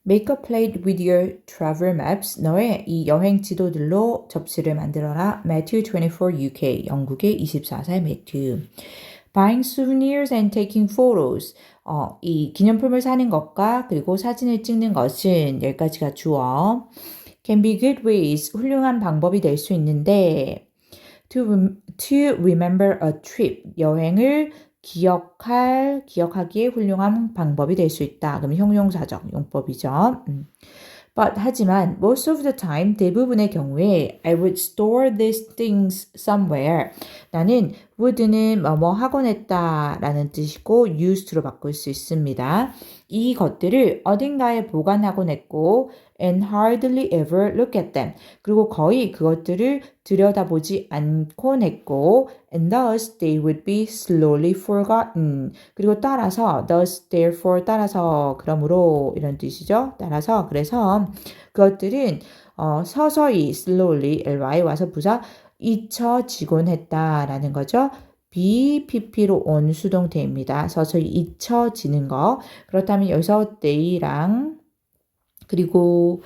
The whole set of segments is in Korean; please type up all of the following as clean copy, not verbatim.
Make a plate with your travel maps. 너의 이 여행 지도들로 접시를 만들어라. Matthew 24 UK. 영국의 24살 매튜. Buying souvenirs and taking photos. 이 기념품을 사는 것과 그리고 사진을 찍는 것은 여기까지가 주어. Can be good ways. 훌륭한 방법이 될 수 있는데 to remember a trip. 여행을 기억하기에 훌륭한 방법이 될 수 있다. 그럼 형용사적 용법이죠. 하지만 most of the time 대부분의 경우에 I would store these things somewhere. 나는 would는 뭐뭐 하곤 했다라는 뜻이고 used로 바꿀 수 있습니다. 이 것들을 어딘가에 보관하곤 했고 and hardly ever look at them. 그리고 거의 그것들을 들여다보지 않곤 했고 and thus they would be slowly forgotten. 그리고 따라서 thus therefore 따라서 그러므로 이런 뜻이죠. 따라서 그래서 그것들은 서서히 slowly ly 와서 부사 잊혀지곤 했다라는 거죠. BPP로 온 수동태입니다. 서서히 잊혀지는 거. 그렇다면 여기서 they랑 그리고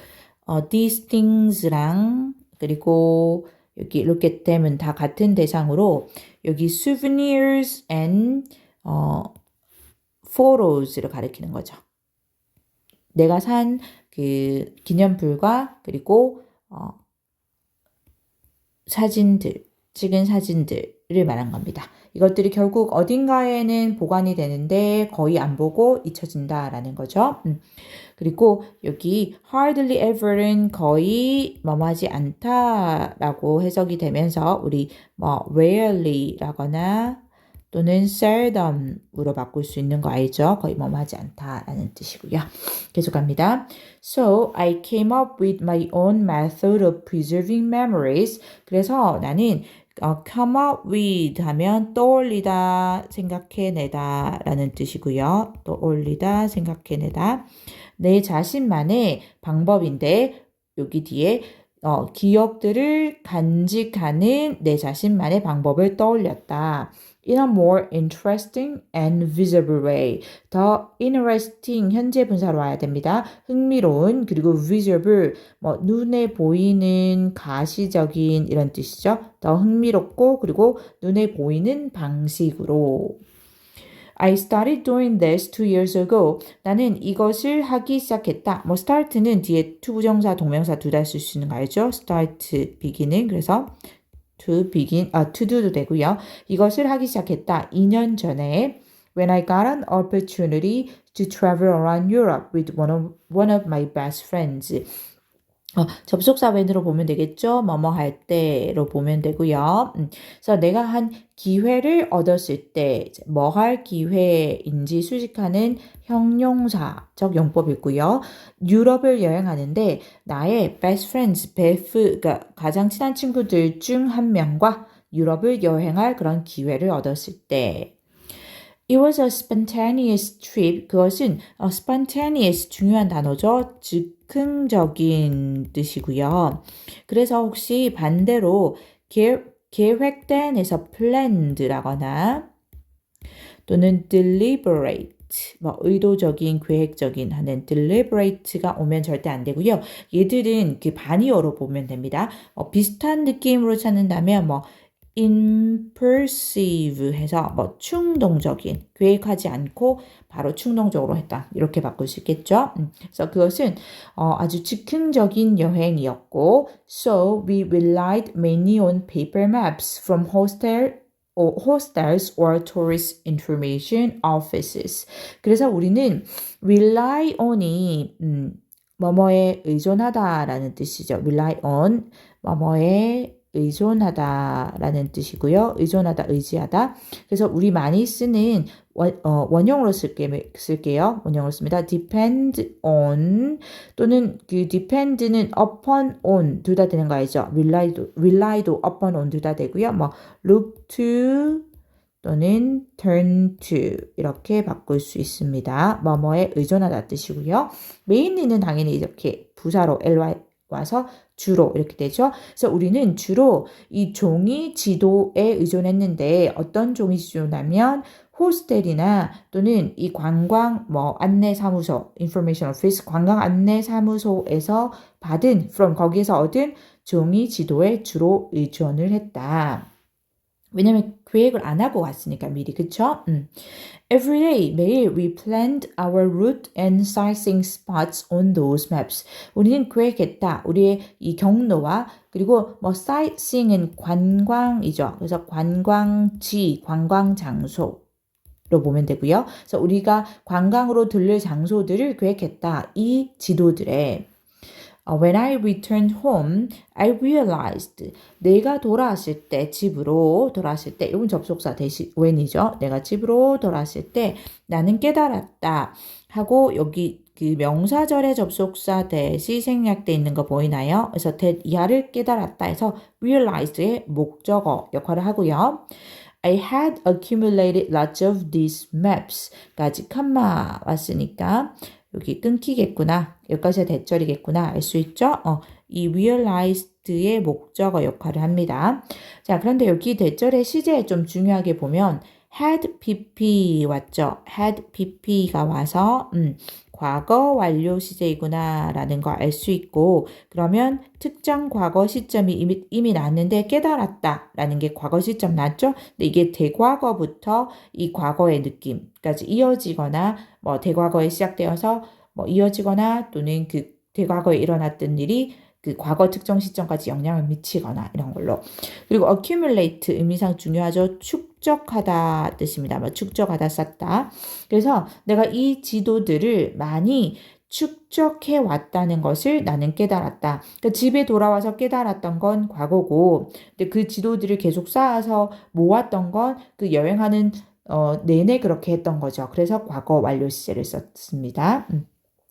these things랑 그리고 여기 look at them은 다 같은 대상으로 여기 souvenirs and photos를 가리키는 거죠. 내가 산 그 기념품과 그리고 사진들, 찍은 사진들을 말한 겁니다. 이것들이 결국 어딘가에는 보관이 되는데 거의 안 보고 잊혀진다라는 거죠. 그리고 여기 hardly ever은 거의 뭐뭐하지 않다라고 해석이 되면서 우리 rarely라거나 또는 seldom으로 바꿀 수 있는 거 알죠? 거의 뭐뭐하지 않다라는 뜻이고요. 계속합니다. So I came up with my own method of preserving memories. 그래서 나는 come up with 하면 떠올리다, 생각해내다 라는 뜻이고요. 떠올리다, 생각해내다. 내 자신만의 방법인데 여기 뒤에 기억들을 간직하는 내 자신만의 방법을 떠올렸다. In a more interesting and visible way. 더 interesting 현재 분사로 와야 됩니다. 흥미로운 그리고 visible 눈에 보이는 가시적인 이런 뜻이죠. 더 흥미롭고 그리고 눈에 보이는 방식으로. I started doing this 2 years ago. 나는 이것을 하기 시작했다. start는 뒤에 to 부정사, 동명사 둘 다 쓸 수 있는 거 알죠? start, beginning. 그래서 to do도 되고요. 이것을 하기 시작했다. 2년 전에 when I got an opportunity to travel around Europe with one of my best friends. 접속사 when으로 보면 되겠죠. 뭐뭐 할 때로 보면 되고요. 그래서 내가 한 기회를 얻었을 때 뭐 할 기회인지 수식하는 형용사적 용법이고요. 유럽을 여행하는데 나의 best friends, 그러니까 가장 친한 친구들 중 한 명과 유럽을 여행할 그런 기회를 얻었을 때 It was a spontaneous trip. 그것은 spontaneous 중요한 단어죠. 즉흥적인 뜻이고요. 그래서 혹시 반대로 계획된에서 planned라거나 또는 deliberate 의도적인, 계획적인 하는 deliberate가 오면 절대 안 되고요. 얘들은 그 반의어로 보면 됩니다. 비슷한 느낌으로 찾는다면 impulsive 해서 충동적인, 계획하지 않고 바로 충동적으로 했다. 이렇게 바꿀 수 있겠죠. 그래서 그것은 아주 즉흥적인 여행이었고 So we relied mainly on paper maps from hostels or tourist information offices. 그래서 우리는 rely on이 뭐뭐에 의존하다라는 뜻이죠. rely on 뭐뭐에 의존하다라는 뜻이고요. 의존하다, 의지하다. 그래서 우리 많이 쓰는 원형으로 쓸게요. 원형으로 씁니다. depend on 또는 그 depend는 upon on 둘 다 되는 거 알죠? rely도 upon on 둘 다 되고요. look to 또는 turn to 이렇게 바꿀 수 있습니다. 뭐뭐에 의존하다 뜻이고요. mainly는 당연히 이렇게 부사로 ly 와서 주로 이렇게 되죠. 그래서 우리는 주로 이 종이 지도에 의존했는데 어떤 종이 지도냐면 호스텔이나 또는 이 관광 안내 사무소, information office, 관광 안내 사무소에서 받은 거기에서 얻은 종이 지도에 주로 의존을 했다. 왜냐면 계획을 안 하고 왔으니까 미리, 그쵸? Every day, 매일 we planned our route and sightseeing spots on those maps. 우리는 계획했다. 우리의 이 경로와 그리고 sightseeing은 관광이죠. 그래서 관광지, 관광 장소. 로 보면 되고요. 그래서 우리가 관광으로 들릴 장소들을 계획했다. 이 지도들에 When I returned home, I realized 내가 돌아왔을 때 집으로 돌아왔을 때 이건 접속사 대신 when이죠. 내가 집으로 돌아왔을 때 나는 깨달았다 하고 여기 그 명사절의 접속사 대시 생략돼 있는 거 보이나요? 그래서 that 이하를 깨달았다 해서 realized의 목적어 역할을 하고요. I had accumulated lots of these maps 까지 컴마 왔으니까 여기 끊기겠구나. 여기까지가 대절이겠구나. 알 수 있죠? 이 realized의 목적어 역할을 합니다. 자, 그런데 여기 대절의 시제 좀 중요하게 보면 had pp 왔죠? had pp가 와서 과거 완료 시제이구나 라는 거 알 수 있고 그러면 특정 과거 시점이 이미 났는데 깨달았다 라는 게 과거 시점 났죠? 근데 이게 대과거부터 이 과거의 느낌까지 이어지거나 대과거에 시작되어서 이어지거나 또는 그 대과거에 일어났던 일이 그 과거 특정 시점까지 영향을 미치거나 이런 걸로. 그리고 accumulate 의미상 중요하죠. 축적하다 뜻입니다. 축적하다 쌓다. 그래서 내가 이 지도들을 많이 축적해 왔다는 것을 나는 깨달았다. 그러니까 집에 돌아와서 깨달았던 건 과거고, 근데 그 지도들을 계속 쌓아서 모았던 건 그 여행하는 내내 그렇게 했던 거죠. 그래서 과거 완료 시제를 썼습니다.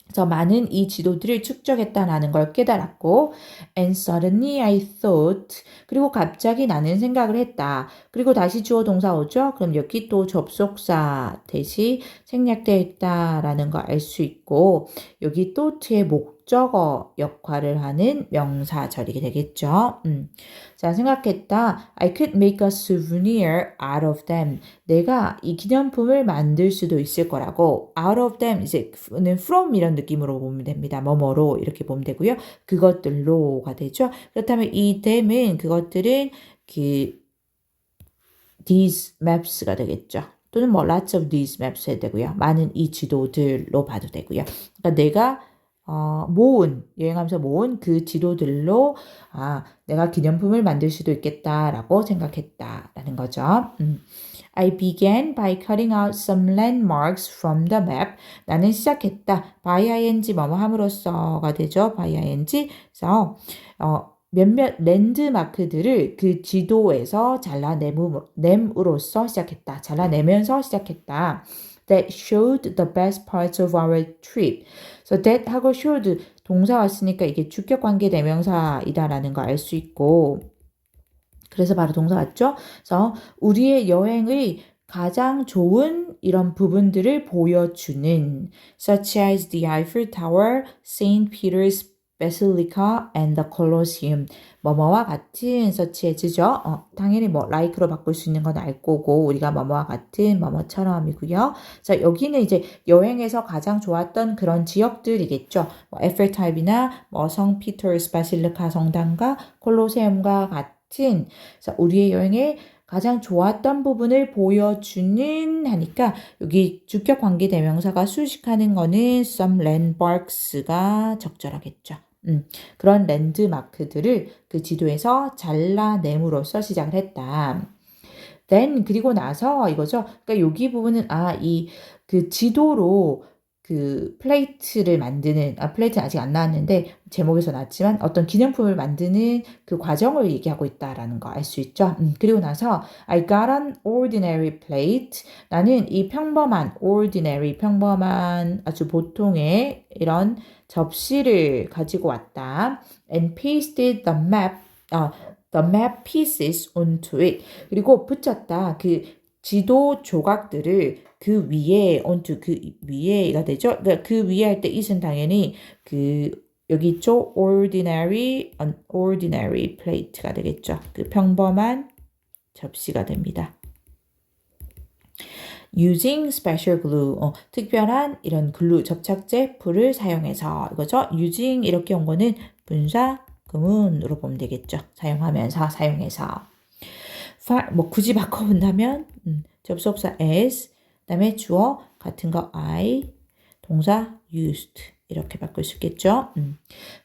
그래서 많은 이 지도들을 축적했다라는 걸 깨달았고 and suddenly I thought 그리고 갑자기 나는 생각을 했다. 그리고 다시 주어 동사 오죠? 그럼 여기 또 접속사 대시 생략되어 있다라는 걸 알 수 있고 여기 thought의 목적어 역할을 하는 명사절이 되겠죠. 자, 생각했다. I could make a souvenir out of them. 내가 이 기념품을 만들 수도 있을 거라고 out of them 이제 from 이런 느낌으로 보면 됩니다. 뭐뭐로 이렇게 보면 되고요. 그것들로가 되죠. 그렇다면 이 them은 그것들은 그 these maps가 되겠죠. 또는 lots of these maps 해도 되고요. 많은 이 지도들로 봐도 되고요. 그러니까 내가 여행하면서 모은 그 지도들로 내가 기념품을 만들 수도 있겠다라고 생각했다라는 거죠. I began by cutting out some landmarks from the map. 나는 시작했다. by ing 뭐뭐 함으로써가 되죠. by ing. 그래서 몇몇 랜드마크들을 그 지도에서 잘라냄으로써 시작했다. 잘라내면서 시작했다. That showed the best parts of our trip. So that 하고 showed 동사 왔으니까 이게 주격관계 대명사이다라는 거 알 수 있고 그래서 바로 동사 왔죠. 그래서 우리의 여행의 가장 좋은 이런 부분들을 보여주는 such as the Eiffel Tower, St. Peter's Basilica and the Colosseum 뭐뭐와 같은 such as죠. 당연히 like로 바꿀 수 있는 건 알 거고 우리가 뭐뭐와 같은 뭐뭐처럼이고요. 자, 여기는 이제 여행에서 가장 좋았던 그런 지역들이겠죠. 에펠탑이나 성 피터스 바실리카 성당과 콜로세움과 같은 그래서 우리의 여행에 가장 좋았던 부분을 보여주는 하니까 여기 주격 관계 대명사가 수식하는 거는 some landmarks가 적절하겠죠. 그런 랜드마크들을 그 지도에서 잘라냄으로써 시작을 했다. then 그리고 나서 이거죠. 그러니까 여기 부분은 그 지도로 그 플레이트를 만드는 플레이트는 아직 안 나왔는데 제목에서 나왔지만 어떤 기념품을 만드는 그 과정을 얘기하고 있다라는 거 알 수 있죠. 그리고 나서 I got an ordinary plate. 나는 이 평범한 아주 보통의 이런 접시를 가지고 왔다. And pasted the map pieces onto it. 그리고 붙였다. 그 지도 조각들을 그 위에 onto 그 위에가 되죠. 그러니까 그 위에 할 때 it은 당연히 그 여기 있죠. an ordinary plate가 되겠죠. 그 평범한 접시가 됩니다. using special glue. 특별한 이런 글루 접착제 풀을 사용해서 이거죠. using 이렇게 온 거는 분사 구문으로 보면 되겠죠. 사용하면서 사용해서. 뭐 굳이 바꿔본다면 접속사 as 그다음에 주어 같은 거 I 동사 used 이렇게 바꿀 수 있겠죠.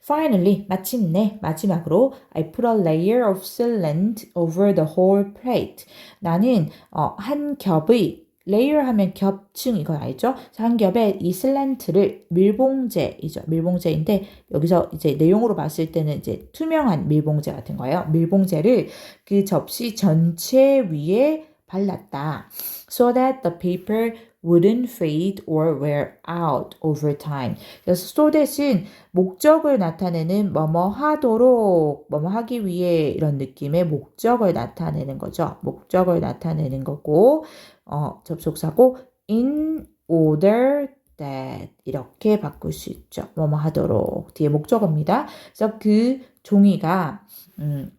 Finally, 마침내 마지막으로 I put a layer of sealant over the whole plate. 나는 한 겹의 layer 하면 겹층 이거 알죠? 한 겹에 이 슬란트를 밀봉제이죠. 밀봉제인데 여기서 이제 내용으로 봤을 때는 이제 투명한 밀봉제 같은 거예요. 밀봉제를 그 접시 전체 위에 발랐다. So that the paper wouldn't fade or wear out over time. 그래서 so that은 목적을 나타내는 뭐뭐 하도록, 뭐뭐 하기 위해 이런 느낌의 목적을 나타내는 거죠. 목적을 나타내는 거고, 접속사고 in order that 이렇게 바꿀 수 있죠. 뭐뭐 하도록 뒤에 목적어입니다. 그래서 그 종이가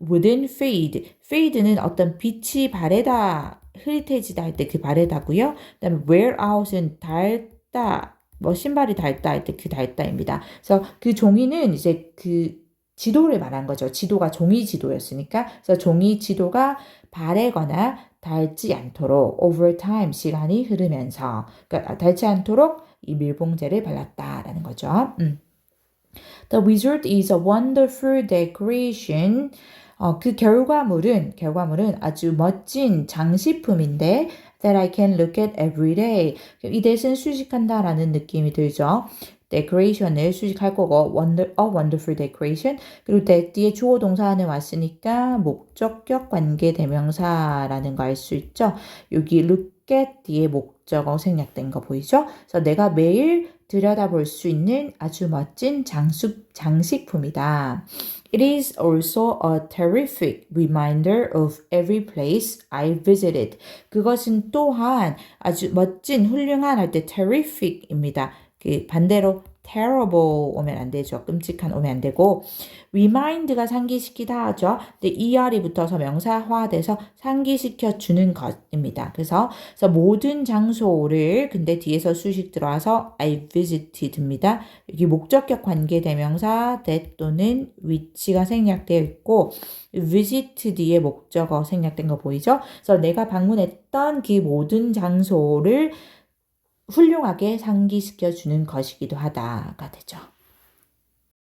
wouldn't fade. fade는 어떤 빛이 바래다, 흐릿해지다 할 때 그 바래다고요. 그다음에 wear out은 닳다, 뭐 신발이 닳다 할 때 그 닳다입니다. 그래서 그 종이는 이제 그 지도를 말한 거죠. 지도가 종이 지도였으니까. 그래서 종이 지도가 바래거나 닳지 않도록 over time 시간이 흐르면서 그러니까 닳지 않도록 이 밀봉제를 발랐다라는 거죠. The result is a wonderful decoration. 그 결과물은 아주 멋진 장식품인데 that I can look at every day. 이 대신 수식한다라는 느낌이 들죠. decoration을 수식할 거고 a wonderful decoration. 그리고 뒤에 주어 동사는 왔으니까 목적격 관계 대명사라는 거 알 수 있죠. 여기 look at 뒤에 목적어 생략된 거 보이죠? 그래서 내가 매일 들여다볼 수 있는 아주 멋진 장식품이다. It is also a terrific reminder of every place I visited. 그것은 또한 아주 멋진, 훌륭한 할 때 terrific입니다. 그 반대로 terrible 오면 안 되죠. 끔찍한 오면 안 되고 remind가 상기시키다 하죠. 근데 er이 붙어서 명사화돼서 상기시켜 주는 것입니다. 그래서 모든 장소를 근데 뒤에서 수식 들어와서 I visited입니다. 여기 목적격 관계 대명사 that 또는 위치가 생략되어 있고 visit 뒤에 목적어 생략된 거 보이죠? 그래서 내가 방문했던 그 모든 장소를 훌륭하게 상기시켜주는 것이기도 하다가 되죠.